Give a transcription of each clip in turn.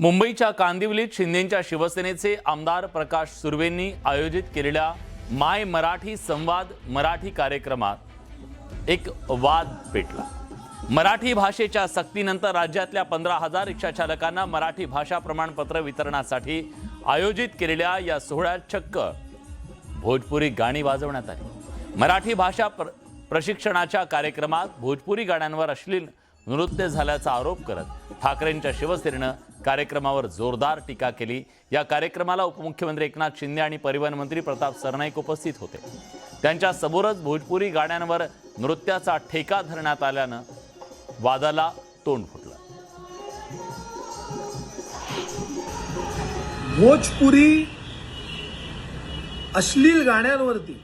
मुंबईच्या कांदिवलीत शिंदेंच्या शिवसेनेचे आमदार प्रकाश सुर्वेंनी आयोजित केलेल्या माय मराठी संवाद मराठी कार्यक्रमात एक वाद पेटला। मराठी भाषेच्या सक्तीनंतर राज्यातल्या 15,000 रिक्षा चालकांना मराठी भाषा प्रमाणपत्र वितरणासाठी आयोजित केलेल्या या सोहळ्यात चक्क भोजपुरी गाणी वाजवण्यात आली। मराठी भाषा प्रशिक्षणाच्या कार्यक्रमात भोजपुरी गाण्यांवर अश्लील नृत्य झाल्याचा आरोप करत ठाकरेंच्या शिवसेनेनं कार्यक्रमावर जोरदार टीका केली। या कार्यक्रमाला उपमुख्यमंत्री एकनाथ शिंदे आणि परिवहन मंत्री प्रताप सरनाईक उपस्थित होते। त्यांच्या समोरच भोजपुरी गाण्यांवर नृत्याचा ठेका धरण्यात आल्यानं वादाला तोंड फुटलं। भोजपुरी अश्लील गाण्यांवरती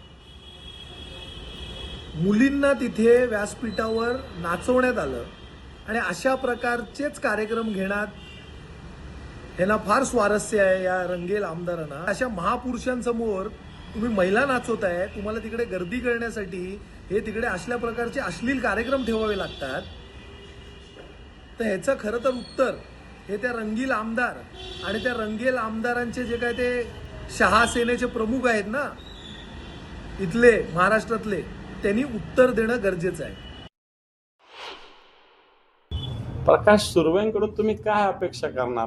मुलींना तिथे व्यासपीठावर नाचवण्यात आलं आणि अशा प्रकारचेच कार्यक्रम घेण्यात यांना फार स्वारस्य आहे। या रंगेल आमदारांना अशा महापुरुषांसमोर तुम्ही महिला नाचवताय, तुम्हाला तिकडे गर्दी करण्यासाठी हे तिकडे अशा प्रकारचे अश्लील कार्यक्रम ठेवावे लागतात। तर ह्याचं खरं तर उत्तर हे त्या रंगील आमदार आणि त्या रंगेल आमदारांचे जे काय ते शहा सेनेचे प्रमुख आहेत ना इथले महाराष्ट्रातले, त्यांनी उत्तर देणं गरजेचं आहे। प्रकाश सुर्वेंकडून तुम्ही काय अपेक्षा करणार?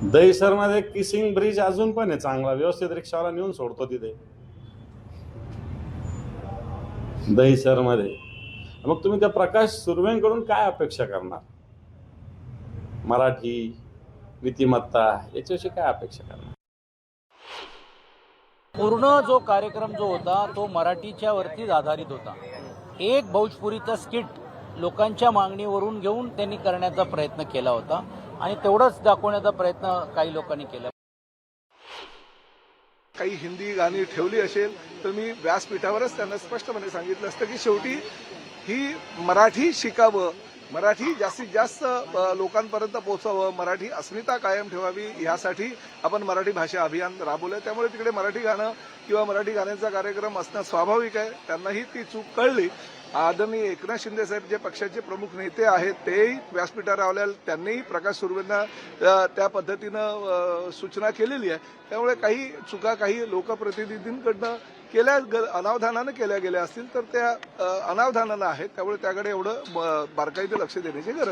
दहीसरमध्ये किसिंग ब्रिज अजून पण आहे चांगला, व्यवस्थित रिक्षावाला नेऊन सोडतो तिथे दहीसरमध्ये। मग तुम्ही त्या प्रकाश सुर्वेंकडून काय अपेक्षा करणार? मराठी नीतिमत्ता याच्याविषयी काय अपेक्षा करणार? पूर्ण जो कार्यक्रम जो होता तो मराठीच्या वरतीच आधारित होता। एक भोजपुरीचा स्किट लोकांच्या मागणीवरून घेऊन त्यांनी करण्याचा प्रयत्न केला होता आणि तेवढंच दाखवण्याचा प्रयत्न काही लोकांनी केला। काही हिंदी गाणी ठेवली असेल तर मी व्यासपीठावरच त्यांना स्पष्टपणे सांगितलं असतं की शेवटी ही मराठी शिकावं, मराठी जास्तीत जास्त लोकांपर्यंत पोहोचावं, मराठी अस्मिता कायम ठेवावी, यासाठी आपण मराठी भाषा अभियान राबवलं। त्यामुळे तिकडे मराठी गाणं किंवा मराठी गाण्यांचा कार्यक्रम असणं स्वाभाविक आहे। त्यांनाही ती चूक कळली। आदरणीय एकनाथ शिंदे साहेब जे पक्षाचे प्रमुख नेते आहेत तेही व्यासपीठावर आल्यावर त्यांनीही प्रकाश सुर्वेंना त्या पद्धतीनं सूचना केलेली आहे। त्यामुळे काही चुका काही लोकप्रतिनिधींकडनं केल्या अनावधानानं केल्या गेल्या असतील तर त्या अनावधानानं आहेत, त्यामुळे त्याकडे एवढं बारकाईने लक्ष देण्याची गरज